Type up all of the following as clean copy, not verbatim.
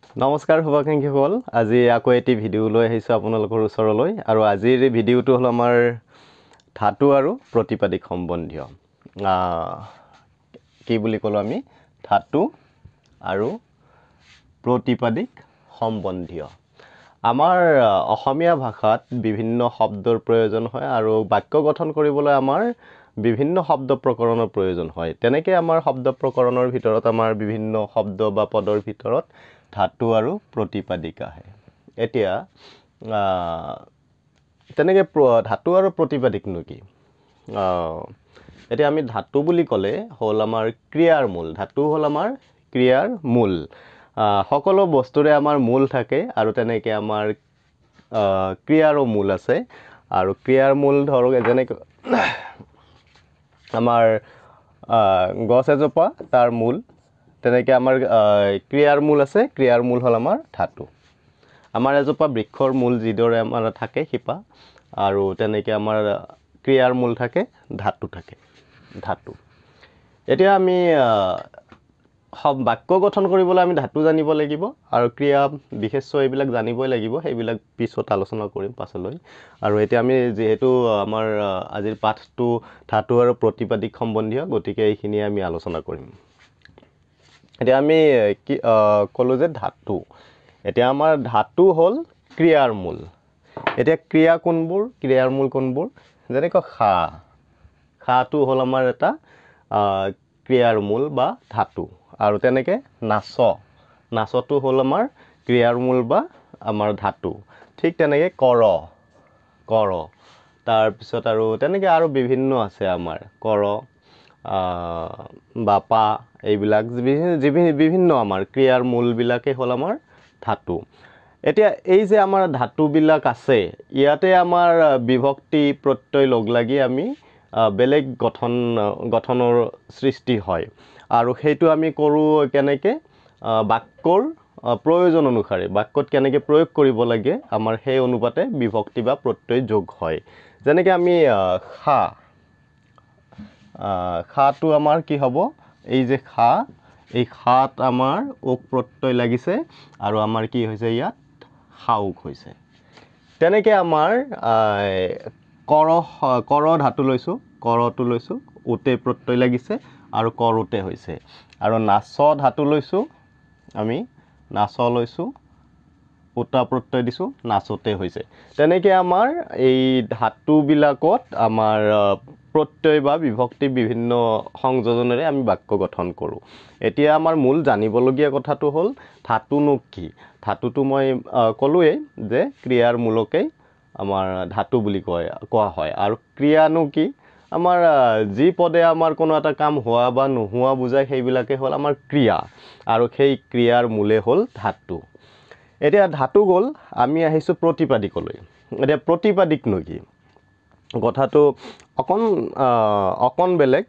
নমস্কাৰ শুভাকাংক্ষীসকল আজি আকৌ এটি ভিডিও লৈ আহিছো আপোনালোকৰ ওচৰলৈ আৰু আজিৰ ভিডিওটো হল আমাৰ ধাতু আৰু প্ৰতিপাদিক সম্বন্ধীয় কি বুলি কলো আমি ধাতু আৰু প্ৰতিপাদিক সম্বন্ধীয় আমাৰ অসমীয়া ভাষাত বিভিন্ন শব্দৰ প্ৰয়োজন হয় আৰু বাক্য গঠন কৰিবলৈ আমাৰ বিভিন্ন শব্দ প্ৰকৰণৰ প্ৰয়োজন হয় তেনেকৈ আমাৰ শব্দ প্ৰকৰণৰ ভিতৰত আমাৰ বিভিন্ন শব্দ বা পদৰ ভিতৰত ধাতু আৰু প্ৰতিপাদিক আহে এতিয়া তেনেকৈ ধাতু আৰু প্ৰতিপাদিকনো কি এতিয়া আমি ধাতু বুলি ক'লে হল আমাৰ ক্ৰিয়াৰ মূল ধাতু হল আমাৰ ক্ৰিয়াৰ মূল সকলো বস্তুৰে আমাৰ মূল থাকে আৰু তেনেকৈ আমাৰ ক্ৰিয়াৰো মূল আছে আৰু ক্ৰিয়াৰ মূল ধৰক যেনেকৈ আমাৰ গছ এজোপা তাৰ মূল তেনেকৈ আমাৰ ক্ৰিয়াৰ মূল আছে ক্ৰিয়াৰ মূল হল আমাৰ ধাতু আমাৰ এজোপা বৃক্ষৰ মূল যিদৰে আমাৰ থাকে শিপা আৰু তেনেকৈ আমাৰ ক্ৰিয়াৰ মূল থাকে ধাতু এতিয়া আমি বাক্য গঠন কৰিবলৈ আমি ধাতু জানিব লাগিব আৰু ক্ৰিয়া বিশেষ্য এইবিলাক জানিবই লাগিব সেইবিলাক পিছত আলোচনা কৰিম পাছলৈ আৰু এতিয়া আমি যেহেতু আমাৰ আজিৰ পাঠটো ধাতু আৰু প্ৰতিপাদিক সম্বন্ধীয় গতিকে এইখিনি আমি আলোচনা কৰিম এতিয়া আমি কি ক'লো যে ধাতু এতিয়া আমাৰ ধাতু হল ক্ৰিয়াৰ মূল এতিয়া ক্ৰিয়া কোনবোৰ ক্ৰিয়াৰ মূল কোনবোৰ যেনেকৈ খাটো হল আমাৰ এটা ক্ৰিয়াৰ মূল বা ধাতু আৰু তেনেকৈ নাচটো হল আমাৰ ক্ৰিয়াৰ মূল বা আমাৰ ধাতু ঠিক তেনেকৈ কৰ তাৰপিছত আৰু তেনেকৈ আৰু বিভিন্ন আছে আমাৰ বাপা এইবিলাক বিভিন্ন আমাৰ ক্ৰিয়াৰ মূলবিলাকে হল আমাৰ ধাতু এতিয়া এই যে আমাৰ ধাতুবিলাক আছে ইয়াতে আমাৰ বিভক্তি প্ৰত্যয় লগ লাগি আমি বেলেগ গঠনৰ সৃষ্টি হয় আৰু সেইটো আমি কৰোঁ কেনেকৈ বাক্যৰ প্ৰয়োজন অনুসাৰে বাক্যত কেনেকৈ প্ৰয়োগ কৰিব লাগে আমাৰ সেই অনুপাতে বিভক্তি বা প্ৰত্যয় যোগ হয় যেনেকৈ আমি খাটো আমাৰ কি হ'ব এই যে এই খাত আমাৰ ওক প্ৰত্যয় লাগিছে আৰু আমাৰ কি হৈছে ইয়াত খাওক হৈছে তেনেকৈ আমাৰ কৰ ধাতু লৈছোঁ কৰটো লৈছোঁ উতে প্ৰত্যয় লাগিছে আৰু কৰোতে হৈছে আৰু নাচ ধাতু লৈছোঁ আমি নাচ লৈছোঁ উতা প্ৰত্যয় দিছোঁ নাচতে হৈছে তেনেকৈ আমাৰ এই ধাতুবিলাকত আমাৰ প্ৰত্যয় বা বিভক্তি বিভিন্ন সংযোজনেৰে আমি বাক্য গঠন কৰোঁ এতিয়া আমাৰ মূল জানিবলগীয়া কথাটো হ'ল ধাতুনো কি ধাতুটো মই ক'লোৱেই যে ক্ৰিয়াৰ মূলকেই আমাৰ ধাতু বুলি কোৱা হয় আৰু ক্ৰিয়ানো কি আমাৰ যি পদে আমাৰ কোনো এটা কাম হোৱা বা নোহোৱা বুজায় সেইবিলাকে হ'ল আমাৰ ক্ৰিয়া আৰু সেই ক্ৰিয়াৰ মূলে হ'ল ধাতু এতিয়া ধাতু গ'ল আমি আহিছোঁ প্ৰতিপাদিকলৈ এতিয়া প্ৰতিপাদিকনো কি কথাটো অকণ বেলেগ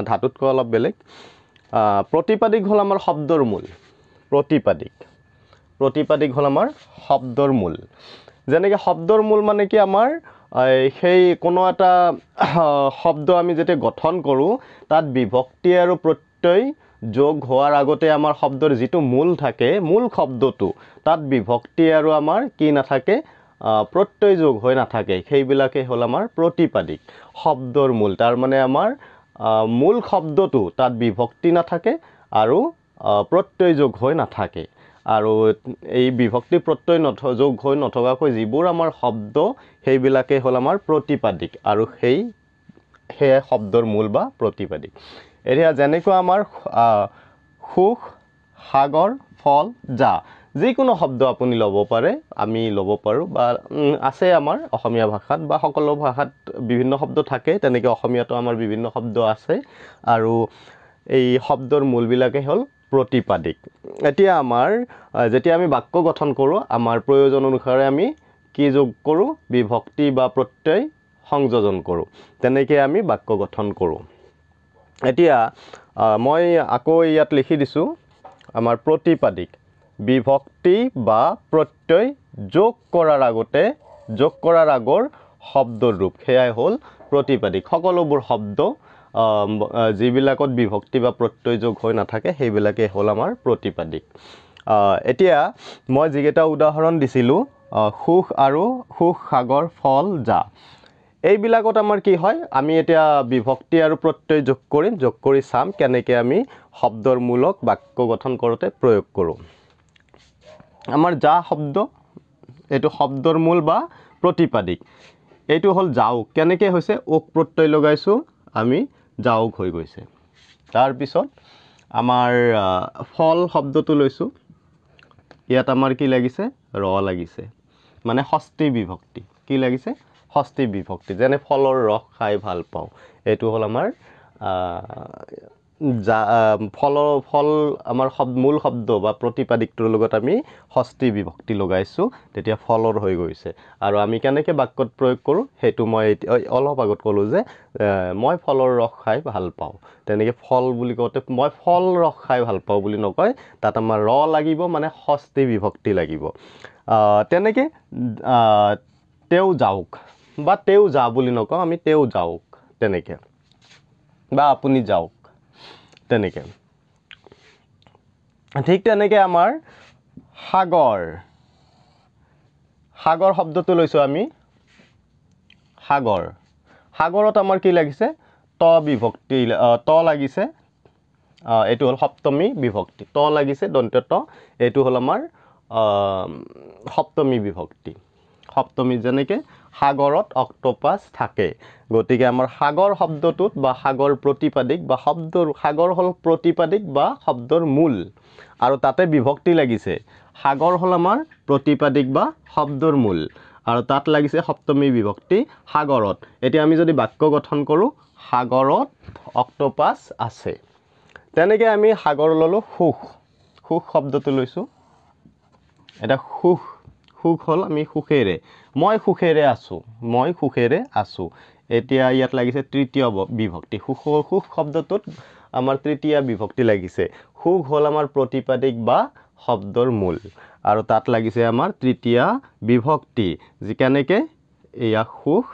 ধাতুতকৈ অলপ বেলেগ প্ৰতিপাদিক হ'ল আমাৰ শব্দৰ মূল প্ৰতিপাদিক হ'ল আমাৰ শব্দৰ মূল যেনেকৈ শব্দৰ মূল মানে কি আমাৰ সেই কোনো এটা শব্দ আমি যেতিয়া গঠন কৰোঁ তাত বিভক্তি আৰু প্ৰত্যয় যোগ হোৱাৰ আগতে আমাৰ শব্দৰ যিটো মূল থাকে মূল শব্দটো তাত বিভক্তি আৰু আমাৰ কি নাথাকে প্ৰত্যয় যোগ হৈ নাথাকে সেইবিলাকে হ'ল আমাৰ প্ৰতিপাদিক শব্দৰ মূল তাৰ মানে আমাৰ মূল শব্দটো তাত বিভক্তি নাথাকে আৰু প্ৰত্যয় যোগ হৈ নাথাকে আৰু এই বিভক্তি প্ৰত্যয় যোগ হৈ নথকাকৈ যিবোৰ আমাৰ শব্দ সেইবিলাকে হ'ল আমাৰ প্ৰতিপাদিক আৰু সেয়া শব্দৰ মূল বা প্ৰতিপাদিক এতিয়া যেনেকৈ আমাৰ সুখ সাগৰ ফল যা যিকোনো শব্দ আপুনি ল'ব পাৰে আমি ল'ব পাৰোঁ বা আছে আমাৰ অসমীয়া ভাষাত বা সকলো ভাষাত বিভিন্ন শব্দ থাকে তেনেকৈ অসমীয়াতো আমাৰ বিভিন্ন শব্দ আছে আৰু এই শব্দৰ মূলবিলাকে হ'ল প্ৰতিপাদিক এতিয়া আমাৰ যেতিয়া আমি বাক্য গঠন কৰোঁ আমাৰ প্ৰয়োজন অনুসাৰে আমি কি যোগ কৰোঁ বিভক্তি বা প্ৰত্যয় সংযোজন কৰোঁ তেনেকৈ আমি বাক্য গঠন কৰোঁ এতিয়া মই আকৌ ইয়াত লিখি দিছোঁ আমাৰ প্ৰতিপাদিক বিভক্তি বা প্ৰত্যয় যোগ কৰাৰ আগৰ শব্দৰ ৰূপ সেয়াই হ'ল প্ৰতিপাদিক সকলোবোৰ শব্দ যিবিলাকত বিভক্তি বা প্ৰত্যয় যোগ হৈ নাথাকে সেইবিলাকে হ'ল আমাৰ প্ৰতিপাদিক এতিয়া মই যিকেইটা উদাহৰণ দিছিলোঁ সুখ আৰু সুখ সাগৰ ফল যা এইবিলাকত আমাৰ কি হয় আমি এতিয়া বিভক্তি আৰু প্ৰত্যয় যোগ কৰিম যোগ কৰি চাম কেনেকৈ আমি শব্দৰ মূলক বাক্য গঠন কৰোঁতে প্ৰয়োগ কৰোঁ আমাৰ যা শব্দ এইটো শব্দৰ মূল বা প্ৰতিপাদিক এইটো হ'ল যাওক কেনেকৈ হৈছে ওক প্ৰত্যয় লগাইছোঁ আমি যাওক হৈ গৈছে তাৰপিছত আমাৰ ফল শব্দটো লৈছোঁ ইয়াত আমাৰ কি লাগিছে ৰ লাগিছে মানে ষষ্ঠী বিভক্তি কি লাগিছে ষষ্ঠী বিভক্তি যেনে ফলৰ ৰস খাই ভাল পাওঁ এইটো হ'ল আমাৰ ফল আমাৰ মূল শব্দ বা প্ৰতিপাদিকটোৰ লগত আমি ষষ্ঠী বিভক্তি লগাইছোঁ তেতিয়া ফলৰ হৈ গৈছে আৰু আমি কেনেকৈ বাক্যত প্ৰয়োগ কৰোঁ সেইটো মই অলপ আগত ক'লোঁ যে মই ফলৰ ৰস খাই ভাল পাওঁ তেনেকৈ ফল বুলি কওঁতে মই ফল ৰস খাই ভাল পাওঁ বুলি নকয় তাত আমাৰ ৰ লাগিব মানে ষষ্ঠী বিভক্তি লাগিব তেনেকৈ তেওঁ যাওক বা তেওঁ যা বুলি নকওঁ আমি তেওঁ যাওক তেনেকৈ বা আপুনি যাওক তেনেকৈ ঠিক তেনেকৈ আমাৰ সাগৰ সাগৰ শব্দটো লৈছোঁ আমি সাগৰ সাগৰত আমাৰ কি লাগিছে ত বিভক্তি ত লাগিছে এইটো হ'ল সপ্তমী বিভক্তি ত লাগিছে দন্ত ত এইটো হ'ল আমাৰ সপ্তমী বিভক্তি সপ্তমী যেনেকৈ সাগৰত অক্টোপাছ থাকে গতিকে আমাৰ সাগৰ শব্দটোত বা সাগৰ প্ৰতিপাদিক বা শব্দৰ সাগৰ হ'ল প্ৰতিপাদিক বা শব্দৰ মূল আৰু তাতে বিভক্তি লাগিছে সাগৰ হ'ল আমাৰ প্ৰতিপাদিক বা শব্দৰ মূল আৰু তাত লাগিছে সপ্তমী বিভক্তি সাগৰত এতিয়া আমি যদি বাক্য গঠন কৰোঁ সাগৰত অক্টোপাছ আছে তেনেকৈ আমি সাগৰ ল'লোঁ সুখ সুখ শব্দটো লৈছোঁ এটা সুখ সুখ হ'ল আমি সুখেৰে মই সুখেৰে আছোঁ এতিয়া ইয়াত লাগিছে তৃতীয় বিভক্তি সুখ শব্দটোত আমাৰ তৃতীয় বিভক্তি লাগিছে সুখ হ'ল আমাৰ প্ৰতিপাদিক বা শব্দৰ মূল আৰু তাত লাগিছে আমাৰ তৃতীয় বিভক্তি যি কেনেকৈ এয়া সুখ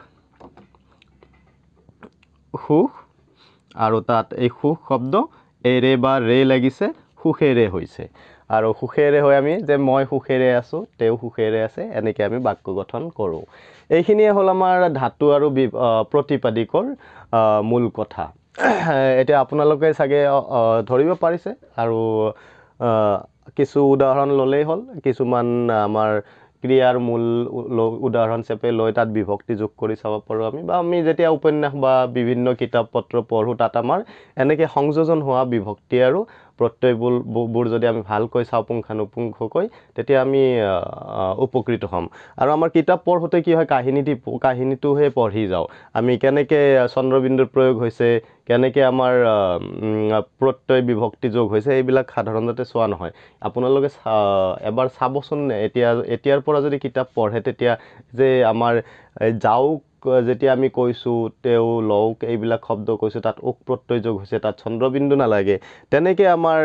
সুখ আৰু তাত এই সুখ শব্দ এৰে বা ৰে লাগিছে সুখেৰে হৈছে আৰু সুখেৰে হৈ আমি যে মই সুখেৰে আছোঁ তেওঁ সুখেৰে আছে এনেকৈ আমি বাক্য গঠন কৰোঁ এইখিনিয়ে হ'ল আমাৰ ধাতু আৰু প্ৰতিপাদিকৰ মূল কথা এতিয়া আপোনালোকে চাগে ধৰিব পাৰিছে আৰু কিছু উদাহৰণ ল'লেই হ'ল কিছুমান আমাৰ ক্ৰিয়াৰ মূল উদাহৰণ হিচাপে লৈ তাত বিভক্তি যোগ কৰি চাব পাৰোঁ আমি বা আমি যেতিয়া উপন্যাস বা বিভিন্ন কিতাপ পত্ৰ পঢ়োঁ তাত আমাৰ এনেকৈ সংযোজন হোৱা বিভক্তি আৰু প্ৰত্যয়বোৰ যদি আমি ভালকৈ চাওঁ পুংখানুপুংখকৈ তেতিয়া আমি উপকৃত হ'ম আৰু আমাৰ কিতাপ পঢ়োঁতে কি হয় কাহিনীটোহে পঢ়ি যাওঁ আমি কেনেকৈ চন্দ্ৰবিন্দুৰ প্ৰয়োগ হৈছে কেনেকৈ আমাৰ প্ৰত্যয় বিভক্তি যোগ হৈছে এইবিলাক সাধাৰণতে চোৱা নহয় আপোনালোকে এবাৰ চাবচোন এতিয়াৰ পৰা যদি কিতাপ পঢ়ে তেতিয়া যে আমাৰ যাওক যেতিয়া আমি কৈছোঁ তেওঁ লওক এইবিলাক শব্দ কৈছোঁ তাত ওক প্ৰত্যয় যোগ হৈছে তাত চন্দ্ৰবিন্দু নালাগে তেনেকৈ আমাৰ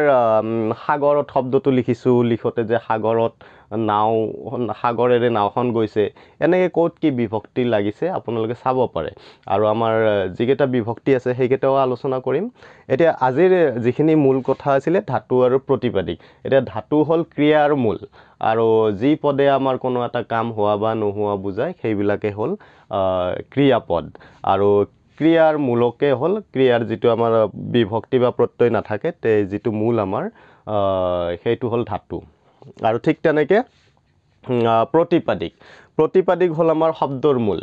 সাগৰত শব্দটো লিখিছোঁ লিখোঁতে যে সাগৰত সাগৰেৰে নাওখন গৈছে এনেকৈ ক'ত কি বিভক্তি লাগিছে আপোনালোকে চাব পাৰে আৰু আমাৰ যিকেইটা বিভক্তি আছে সেইকেইটাও আলোচনা কৰিম এতিয়া আজিৰ যিখিনি মূল কথা আছিলে ধাতু আৰু প্ৰতিপাদিক এতিয়া ধাতু হ'ল ক্ৰিয়াৰ মূল আৰু যি পদে আমাৰ কোনো এটা কাম হোৱা বা নোহোৱা বুজায় সেইবিলাকে হ'ল ক্ৰিয়াপদ আৰু ক্ৰিয়াৰ মূলকে হ'ল ক্ৰিয়াৰ যিটো আমাৰ বিভক্তি বা প্ৰত্যয় নাথাকে যিটো মূল আমাৰ সেইটো হ'ল ধাতু আৰু ঠিক তেনেকৈ প্ৰতিপাদিক হ'ল আমাৰ শব্দৰ মূল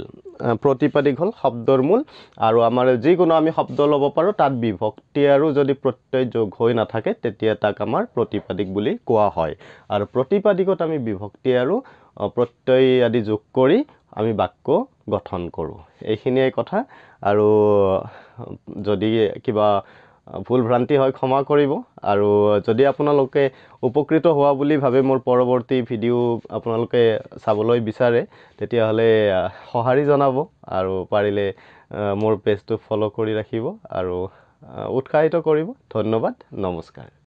প্ৰতিপাদিক হ'ল শব্দৰ মূল আৰু আমাৰ যিকোনো আমি শব্দ ল'ব পাৰোঁ তাত বিভক্তি আৰু যদি প্ৰত্যয় যোগ হৈ নাথাকে তেতিয়া তাক আমাৰ প্ৰতিপাদিক বুলি কোৱা হয় আৰু প্ৰতিপাদিকত আমি বিভক্তি আৰু প্ৰত্যয় আদি যোগ কৰি আমি বাক্য গঠন কৰোঁ এইখিনিয়ে কথা আৰু যদি কিবা ভুল ভ্ৰান্তি হয় ক্ষমা কৰিব আৰু যদি আপোনালোকে উপকৃত হোৱা বুলি ভাবে মোৰ পৰৱৰ্তী ভিডিঅ' আপোনালোকে চাবলৈ বিচাৰে তেতিয়াহ'লে সঁহাৰি জনাব আৰু পাৰিলে মোৰ পেজটো ফ'ল' কৰি ৰাখিব আৰু উৎসাহিত কৰিব ধন্যবাদ নমস্কাৰ